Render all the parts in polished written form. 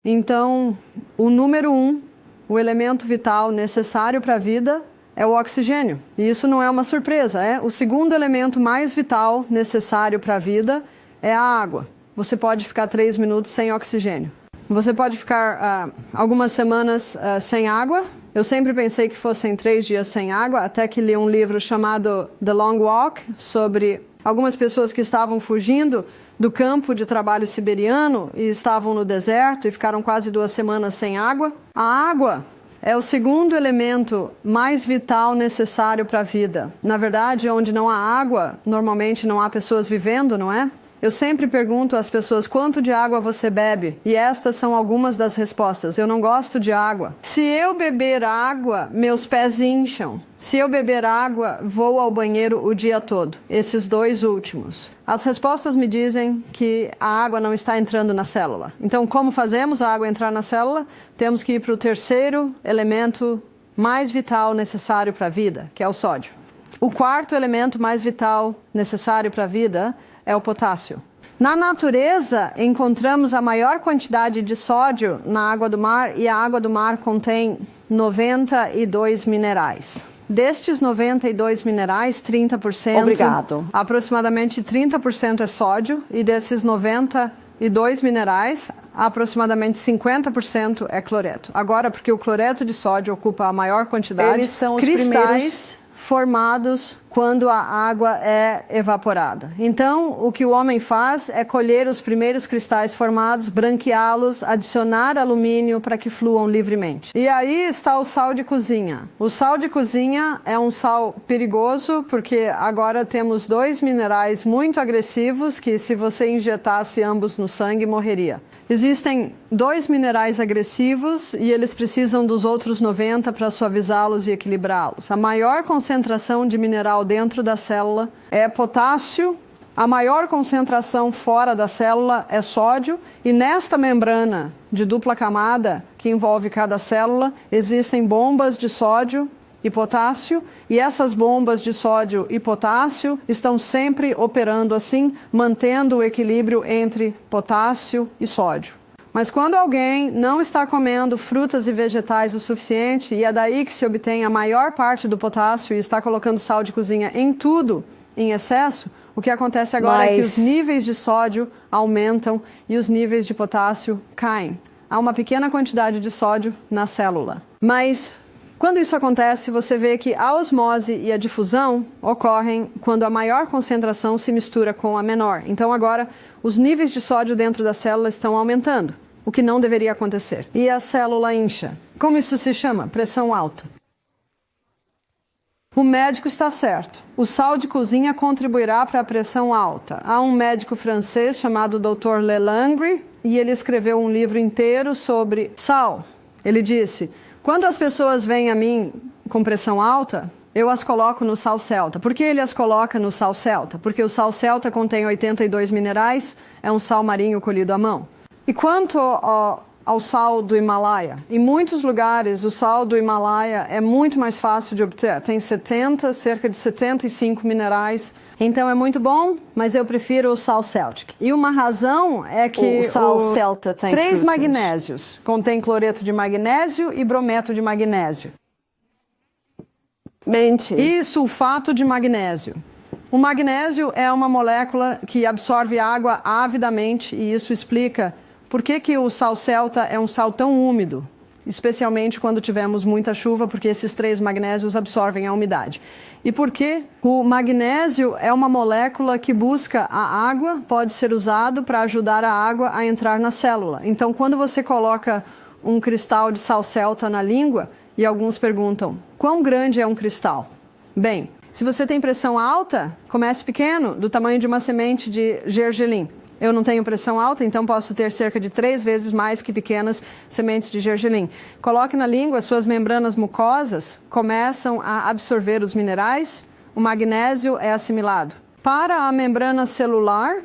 Então, o número 1, o elemento vital necessário para a vida é o oxigênio. E isso não é uma surpresa, é? O segundo elemento mais vital necessário para a vida é a água. Você pode ficar 3 minutos sem oxigênio. Você pode ficar algumas semanas sem água. Eu sempre pensei que fossem 3 dias sem água, até que li um livro chamado The Long Walk, sobre algumas pessoas que estavam fugindo do campo de trabalho siberiano e estavam no deserto e ficaram quase 2 semanas sem água. A água é o segundo elemento mais vital necessário para a vida. Na verdade, onde não há água, normalmente não há pessoas vivendo, não é? Eu sempre pergunto às pessoas quanto de água você bebe, e estas são algumas das respostas. Eu não gosto de água. Se eu beber água, meus pés incham. Se eu beber água, vou ao banheiro o dia todo. Esses 2 últimos. As respostas me dizem que a água não está entrando na célula. Então, como fazemos a água entrar na célula? Temos que ir para o terceiro elemento mais vital necessário para a vida, que é o sódio. O quarto elemento mais vital necessário para a vida é o potássio. Na natureza, encontramos a maior quantidade de sódio na água do mar, e a água do mar contém 92 minerais. Destes 92 minerais, 30%... Obrigado. Aproximadamente 30% é sódio, e desses 92 minerais, aproximadamente 50% é cloreto. Agora, porque o cloreto de sódio ocupa a maior quantidade, eles são os cristais formados quando a água é evaporada. Então, o que o homem faz é colher os primeiros cristais formados, branqueá-los, adicionar alumínio para que fluam livremente. E aí está o sal de cozinha. O sal de cozinha é um sal perigoso, porque agora temos 2 minerais muito agressivos que, se você injetasse ambos no sangue, morreria. Existem 2 minerais agressivos e eles precisam dos outros 90 para suavizá-los e equilibrá-los. A maior concentração de mineral dentro da célula é potássio, a maior concentração fora da célula é sódio, e nesta membrana de dupla camada que envolve cada célula, existem bombas de sódio e potássio, e essas bombas de sódio e potássio estão sempre operando assim, mantendo o equilíbrio entre potássio e sódio. Mas quando alguém não está comendo frutas e vegetais o suficiente, e é daí que se obtém a maior parte do potássio, e está colocando sal de cozinha em tudo, em excesso, o que acontece agora é que os níveis de sódio aumentam e os níveis de potássio caem. Há uma pequena quantidade de sódio na célula. Mas quando isso acontece, você vê que a osmose e a difusão ocorrem quando a maior concentração se mistura com a menor. Então agora os níveis de sódio dentro da célula estão aumentando, o que não deveria acontecer. E a célula incha. Como isso se chama? Pressão alta. O médico está certo. O sal de cozinha contribuirá para a pressão alta. Há um médico francês chamado Dr. Lelangre, e ele escreveu um livro inteiro sobre sal. Ele disse: quando as pessoas vêm a mim com pressão alta, eu as coloco no sal celta. Por que ele as coloca no sal celta? Porque o sal celta contém 82 minerais, é um sal marinho colhido à mão. E quanto ao sal do Himalaia? Em muitos lugares, o sal do Himalaia é muito mais fácil de obter. Tem cerca de 75 minerais. Então é muito bom, mas eu prefiro o sal Celtic. E uma razão é que o sal celta tem 3 frutas. magnésios. Contém cloreto de magnésio e brometo de magnésio. Mente. E sulfato de magnésio. O magnésio é uma molécula que absorve água avidamente, e isso explica por que o sal celta é um sal tão úmido, especialmente quando tivermos muita chuva, porque esses 3 magnésios absorvem a umidade. E por que o magnésio é uma molécula que busca a água, pode ser usado para ajudar a água a entrar na célula. Então, quando você coloca um cristal de sal celta na língua, e alguns perguntam, quão grande é um cristal? Bem, se você tem pressão alta, comece pequeno, do tamanho de uma semente de gergelim. Eu não tenho pressão alta, então posso ter cerca de 3 vezes mais que pequenas sementes de gergelim. Coloque na língua, suas membranas mucosas começam a absorver os minerais, o magnésio é assimilado para a membrana celular,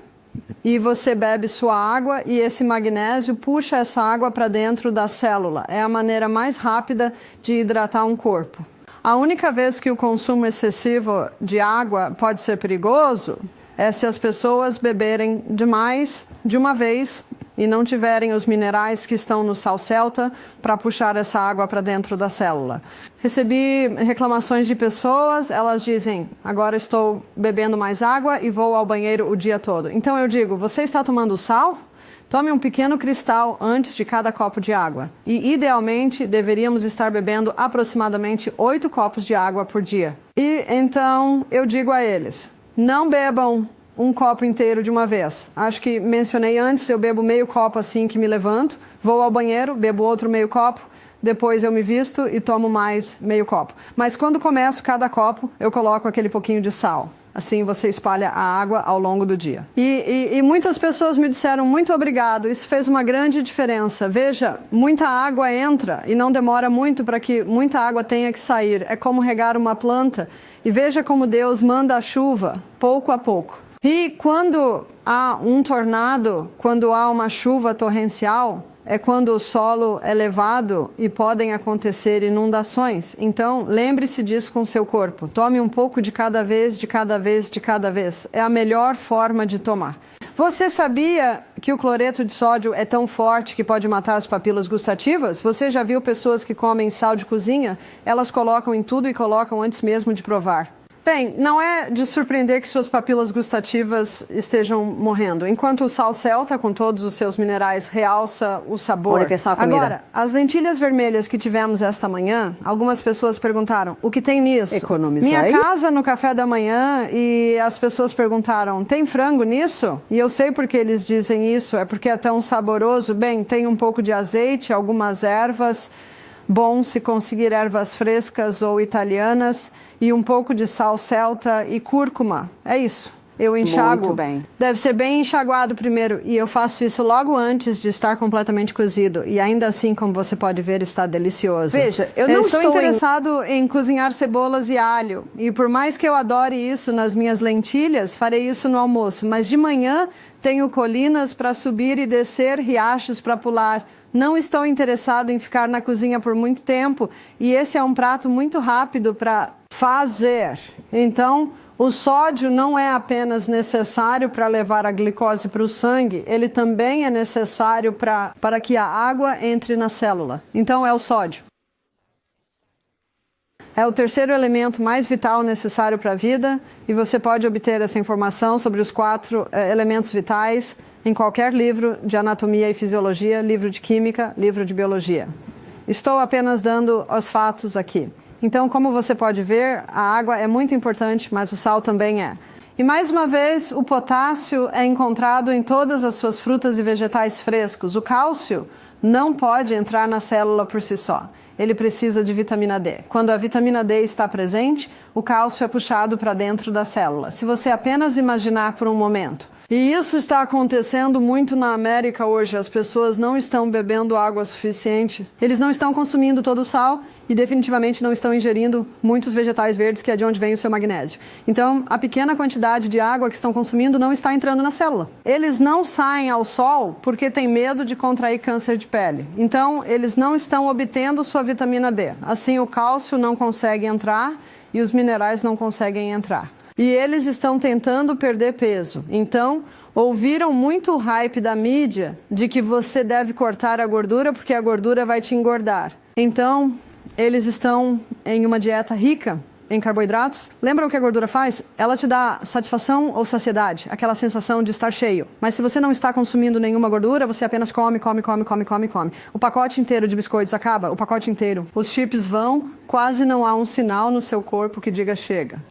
e você bebe sua água, e esse magnésio puxa essa água para dentro da célula. É a maneira mais rápida de hidratar um corpo. A única vez que o consumo excessivo de água pode ser perigoso é se as pessoas beberem demais de uma vez e não tiverem os minerais que estão no sal celta para puxar essa água para dentro da célula. Recebi reclamações de pessoas, elas dizem, agora estou bebendo mais água e vou ao banheiro o dia todo. Então eu digo, você está tomando sal? Tome um pequeno cristal antes de cada copo de água. E, idealmente, deveríamos estar bebendo aproximadamente 8 copos de água por dia. E, então, eu digo a eles, não bebam um copo inteiro de uma vez. Acho que mencionei antes, eu bebo meio copo assim que me levanto, vou ao banheiro, bebo outro meio copo, depois eu me visto e tomo mais meio copo. Mas quando começo cada copo, eu coloco aquele pouquinho de sal. Assim você espalha a água ao longo do dia. E muitas pessoas me disseram, muito obrigado, isso fez uma grande diferença. Veja, muita água entra e não demora muito para que muita água tenha que sair. É como regar uma planta. E veja como Deus manda a chuva, pouco a pouco. E quando há um tornado, quando há uma chuva torrencial, é quando o solo é elevado e podem acontecer inundações. Então, lembre-se disso com o seu corpo. Tome um pouco de cada vez, de cada vez, de cada vez. É a melhor forma de tomar. Você sabia que o cloreto de sódio é tão forte que pode matar as papilas gustativas? Você já viu pessoas que comem sal de cozinha? Elas colocam em tudo e colocam antes mesmo de provar. Bem, não é de surpreender que suas papilas gustativas estejam morrendo. Enquanto o sal celta, com todos os seus minerais, realça o sabor. Agora, as lentilhas vermelhas que tivemos esta manhã, algumas pessoas perguntaram, o que tem nisso? Economizar. Minha casa no café da manhã, e as pessoas perguntaram, tem frango nisso? E eu sei porque eles dizem isso, é porque é tão saboroso. Bem, tem um pouco de azeite, algumas ervas, bom se conseguir ervas frescas ou italianas, e um pouco de sal celta e cúrcuma. É isso. Eu enxago. Muito bem. Deve ser bem enxaguado primeiro. E eu faço isso logo antes de estar completamente cozido. E ainda assim, como você pode ver, está delicioso. Veja, eu não estou interessado em cozinhar cebolas e alho. E por mais que eu adore isso nas minhas lentilhas, farei isso no almoço. Mas de manhã tenho colinas para subir e descer, riachos para pular. Não estou interessado em ficar na cozinha por muito tempo. E esse é um prato muito rápido para fazer. Então, o sódio não é apenas necessário para levar a glicose para o sangue, ele também é necessário para que a água entre na célula. Então, é o sódio. É o terceiro elemento mais vital necessário para a vida, e você pode obter essa informação sobre os 4 elementos vitais em qualquer livro de anatomia e fisiologia, livro de química, livro de biologia. Estou apenas dando os fatos aqui. Então, como você pode ver, a água é muito importante, mas o sal também é. E mais uma vez, o potássio é encontrado em todas as suas frutas e vegetais frescos. O cálcio não pode entrar na célula por si só. Ele precisa de vitamina D. Quando a vitamina D está presente, o cálcio é puxado para dentro da célula. Se você apenas imaginar por um momento. E isso está acontecendo muito na América hoje. As pessoas não estão bebendo água suficiente. Eles não estão consumindo todo o sal e definitivamente não estão ingerindo muitos vegetais verdes, que é de onde vem o seu magnésio. Então, a pequena quantidade de água que estão consumindo não está entrando na célula. Eles não saem ao sol porque têm medo de contrair câncer de pele. Então, eles não estão obtendo sua vitamina D. Assim, o cálcio não consegue entrar e os minerais não conseguem entrar. E eles estão tentando perder peso. Então, ouviram muito o hype da mídia de que você deve cortar a gordura porque a gordura vai te engordar. Então, eles estão em uma dieta rica em carboidratos. Lembra o que a gordura faz? Ela te dá satisfação ou saciedade, aquela sensação de estar cheio. Mas se você não está consumindo nenhuma gordura, você apenas come. O pacote inteiro de biscoitos acaba, o pacote inteiro. Os chips vão, quase não há um sinal no seu corpo que diga chega.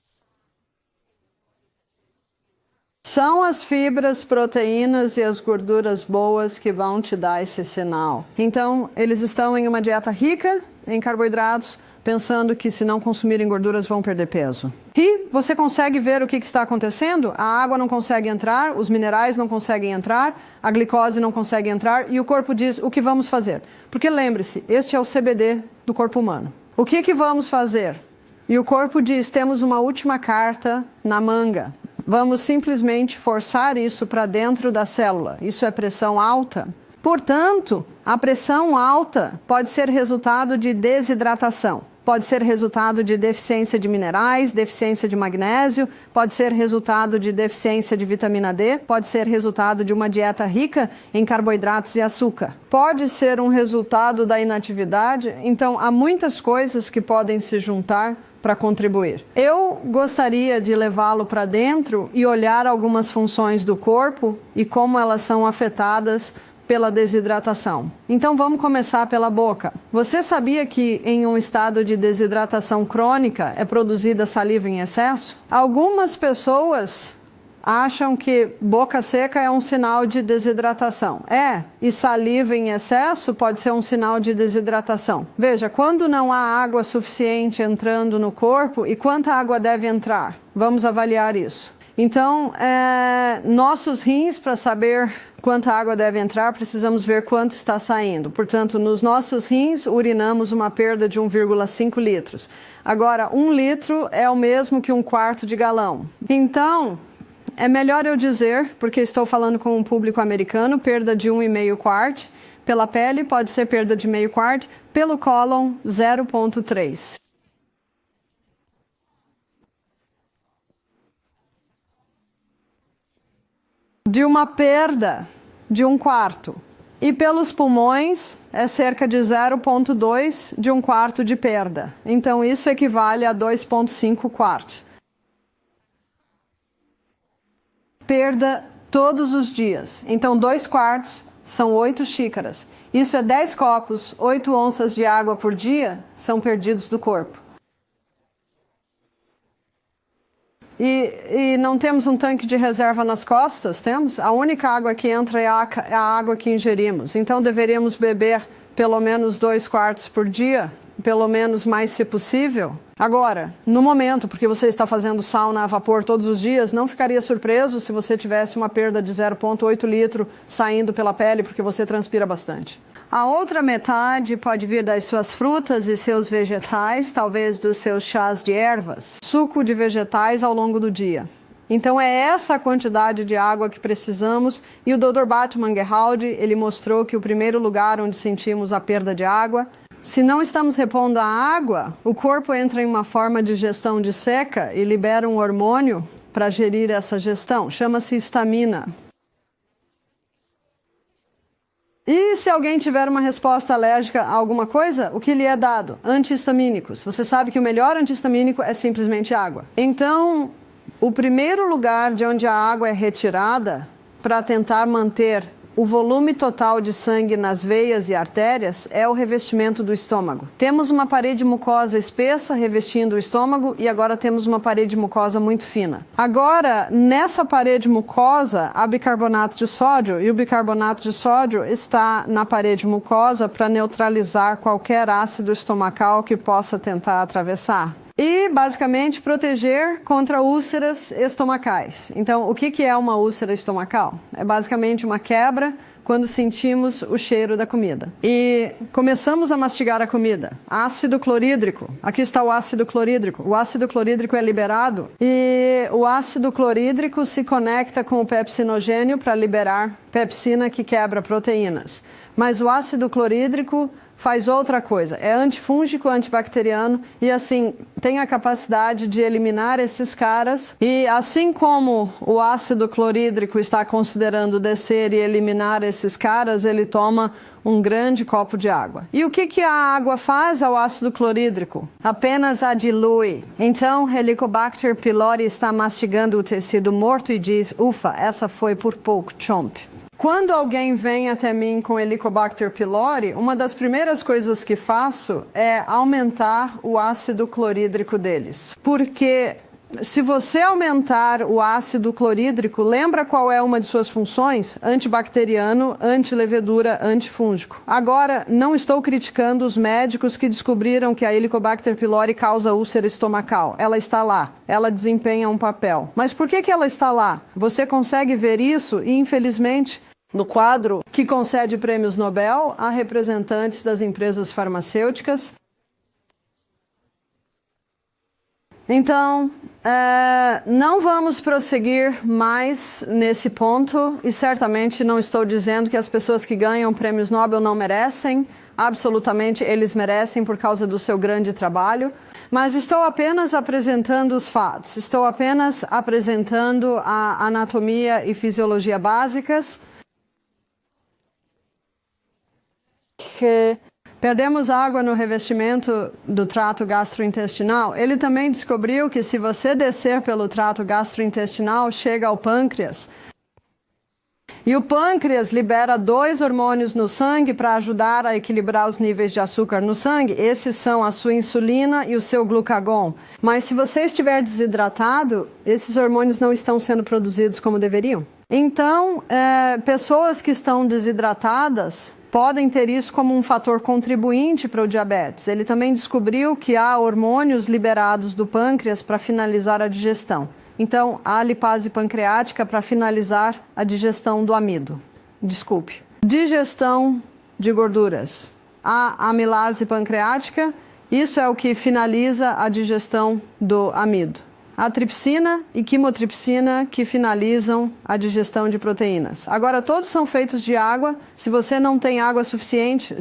São as fibras, proteínas e as gorduras boas que vão te dar esse sinal. Então, eles estão em uma dieta rica em carboidratos, pensando que se não consumirem gorduras vão perder peso. E você consegue ver o que está acontecendo? A água não consegue entrar, os minerais não conseguem entrar, a glicose não consegue entrar e o corpo diz, o que vamos fazer? Porque lembre-se, este é o CBD do corpo humano. O que vamos fazer? E o corpo diz, temos uma última carta na manga. Vamos simplesmente forçar isso para dentro da célula. Isso é pressão alta. Portanto, a pressão alta pode ser resultado de desidratação. pode ser resultado de deficiência de minerais, deficiência de magnésio, pode ser resultado de deficiência de vitamina D, pode ser resultado de uma dieta rica em carboidratos e açúcar. Pode ser um resultado da inatividade, então há muitas coisas que podem se juntar para contribuir. Eu gostaria de levá-lo para dentro e olhar algumas funções do corpo e como elas são afetadas pela desidratação. Então vamos começar pela boca. Você sabia que em um estado de desidratação crônica é produzida saliva em excesso? Algumas pessoas acham que boca seca é um sinal de desidratação. E saliva em excesso pode ser um sinal de desidratação. Veja, quando não há água suficiente entrando no corpo e quanta água deve entrar? Vamos avaliar isso. Então, nossos rins, para saber quanta água deve entrar, precisamos ver quanto está saindo. Portanto, nos nossos rins, urinamos uma perda de 1,5 litros. Agora, 1 litro é o mesmo que 1/4 de galão. Então, é melhor eu dizer, porque estou falando com um público americano, perda de 1,5 quart. Pela pele, pode ser perda de meio quart. Pelo cólon, 0,3. De uma perda de 1/4. E pelos pulmões, é cerca de 0,2 de 1/4 de perda. Então, isso equivale a 2,5 quart. Perda todos os dias. Então, 2/4 são 8 xícaras. Isso é 10 copos, 8 onças de água por dia são perdidos do corpo. E não temos um tanque de reserva nas costas? Temos? A única água que entra é a água que ingerimos. Então, deveríamos beber pelo menos 2 quartos por dia, pelo menos mais se possível. Agora, no momento, porque você está fazendo sauna a vapor todos os dias, não ficaria surpreso se você tivesse uma perda de 0,8 litro saindo pela pele, porque você transpira bastante. A outra metade pode vir das suas frutas e seus vegetais, talvez dos seus chás de ervas, suco de vegetais ao longo do dia. Então é essa a quantidade de água que precisamos, e o Dr. Batman Gerhalde, ele mostrou que o primeiro lugar onde sentimos a perda de água, se não estamos repondo a água, o corpo entra em uma forma de gestão de seca e libera um hormônio para gerir essa gestão, chama-se histamina. E se alguém tiver uma resposta alérgica a alguma coisa, o que lhe é dado? Antihistamínicos. Você sabe que o melhor antihistamínico é simplesmente água. Então, o primeiro lugar de onde a água é retirada para tentar manter o volume total de sangue nas veias e artérias é o revestimento do estômago. Temos uma parede mucosa espessa revestindo o estômago e agora temos uma parede mucosa muito fina. Agora, nessa parede mucosa, há bicarbonato de sódio e o bicarbonato de sódio está na parede mucosa para neutralizar qualquer ácido estomacal que possa tentar atravessar. E, basicamente, proteger contra úlceras estomacais. Então, o que é uma úlcera estomacal? É basicamente uma quebra quando sentimos o cheiro da comida. E começamos a mastigar a comida. Ácido clorídrico. Aqui está o ácido clorídrico. O ácido clorídrico é liberado e o ácido clorídrico se conecta com o pepsinogênio para liberar pepsina que quebra proteínas. Mas o ácido clorídrico faz outra coisa, é antifúngico, antibacteriano e assim tem a capacidade de eliminar esses caras, e assim como o ácido clorídrico está considerando descer e eliminar esses caras, ele toma um grande copo de água. E o que a água faz ao ácido clorídrico? Apenas a dilui. Então, Helicobacter pylori está mastigando o tecido morto e diz, ufa, essa foi por pouco, chomp. Quando alguém vem até mim com Helicobacter pylori, uma das primeiras coisas que faço é aumentar o ácido clorídrico deles. Porque se você aumentar o ácido clorídrico, lembra qual é uma de suas funções? Antibacteriano, antilevedura, antifúngico. Agora, não estou criticando os médicos que descobriram que a Helicobacter pylori causa úlcera estomacal. Ela está lá, ela desempenha um papel. Mas por que ela está lá? Você consegue ver isso e, infelizmente, no quadro que concede prêmios Nobel a representantes das empresas farmacêuticas. Então, não vamos prosseguir mais nesse ponto e certamente não estou dizendo que as pessoas que ganham prêmios Nobel não merecem, absolutamente eles merecem por causa do seu grande trabalho, mas estou apenas apresentando os fatos, estou apenas apresentando a anatomia e fisiologia básicas. Que perdemos água no revestimento do trato gastrointestinal. Ele também descobriu que se você descer pelo trato gastrointestinal, chega ao pâncreas. E o pâncreas libera 2 hormônios no sangue para ajudar a equilibrar os níveis de açúcar no sangue. Esses são a sua insulina e o seu glucagon. Mas se você estiver desidratado, esses hormônios não estão sendo produzidos como deveriam. Então, pessoas que estão desidratadas podem ter isso como um fator contribuinte para o diabetes. Ele também descobriu que há hormônios liberados do pâncreas para finalizar a digestão. Então, há lipase pancreática para finalizar a digestão do amido. Desculpe. Digestão de gorduras. A amilase pancreática, isso é o que finaliza a digestão do amido. A tripsina e quimotripsina que finalizam a digestão de proteínas. Agora, todos são feitos de água. Se você não tem água suficiente,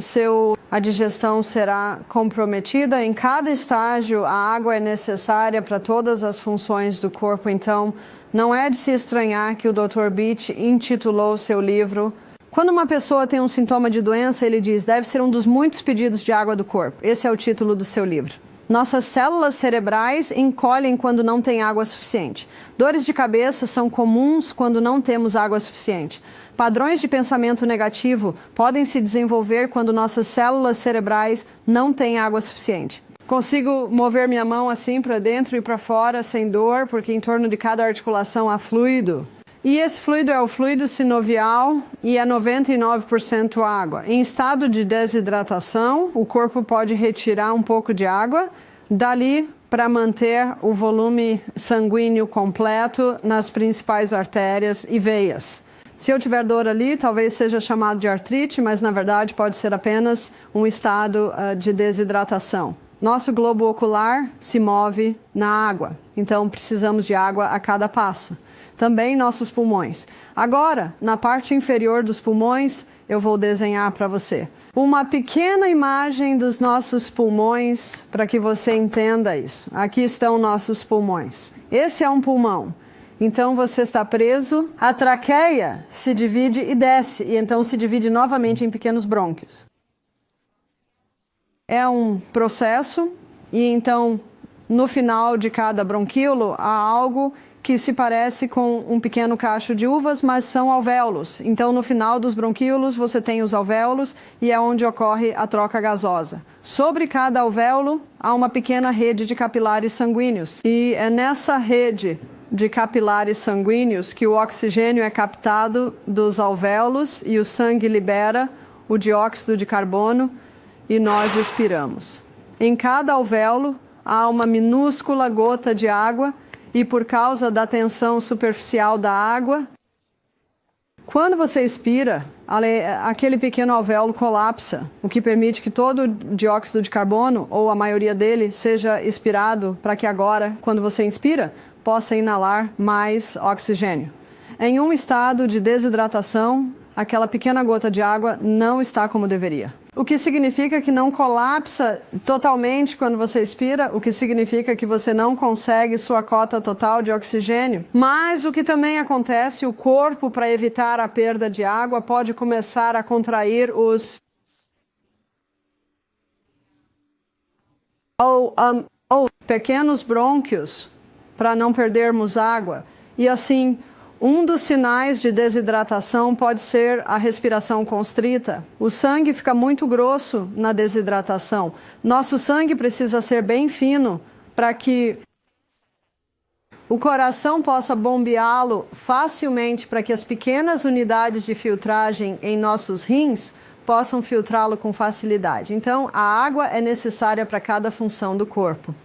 a digestão será comprometida. Em cada estágio, a água é necessária para todas as funções do corpo. Então, não é de se estranhar que o Dr. Beach intitulou seu livro. Quando uma pessoa tem um sintoma de doença, ele diz, deve ser um dos muitos pedidos de água do corpo. Esse é o título do seu livro. Nossas células cerebrais encolhem quando não tem água suficiente. Dores de cabeça são comuns quando não temos água suficiente. Padrões de pensamento negativo podem se desenvolver quando nossas células cerebrais não têm água suficiente. Consigo mover minha mão assim para dentro e para fora sem dor, porque em torno de cada articulação há fluido. E esse fluido é o fluido sinovial e é 99% água. Em estado de desidratação, o corpo pode retirar um pouco de água dali para manter o volume sanguíneo completo nas principais artérias e veias. Se eu tiver dor ali, talvez seja chamado de artrite, mas na verdade pode ser apenas um estado de desidratação. Nosso globo ocular se move na água, então precisamos de água a cada passo. Também nossos pulmões. Agora, na parte inferior dos pulmões, eu vou desenhar para você uma pequena imagem dos nossos pulmões para que você entenda isso. Aqui estão nossos pulmões. Esse é um pulmão. Então você está preso, a traqueia se divide e desce, e então se divide novamente em pequenos brônquios. É um processo, e então no final de cada bronquíolo há algo que se parece com um pequeno cacho de uvas, mas são alvéolos. Então, no final dos bronquíolos, você tem os alvéolos e é onde ocorre a troca gasosa. Sobre cada alvéolo, há uma pequena rede de capilares sanguíneos. E é nessa rede de capilares sanguíneos que o oxigênio é captado dos alvéolos e o sangue libera o dióxido de carbono e nós expiramos. Em cada alvéolo, há uma minúscula gota de água e por causa da tensão superficial da água, quando você expira, aquele pequeno alvéolo colapsa, o que permite que todo o dióxido de carbono, ou a maioria dele, seja expirado para que agora, quando você inspira, possa inalar mais oxigênio. Em um estado de desidratação, aquela pequena gota de água não está como deveria. O que significa que não colapsa totalmente quando você expira, o que significa que você não consegue sua cota total de oxigênio. Mas o que também acontece, o corpo, para evitar a perda de água, pode começar a contrair os pequenos brônquios para não perdermos água. E assim, um dos sinais de desidratação pode ser a respiração constrita. O sangue fica muito grosso na desidratação. Nosso sangue precisa ser bem fino para que o coração possa bombeá-lo facilmente, para que as pequenas unidades de filtragem em nossos rins possam filtrá-lo com facilidade. Então, a água é necessária para cada função do corpo.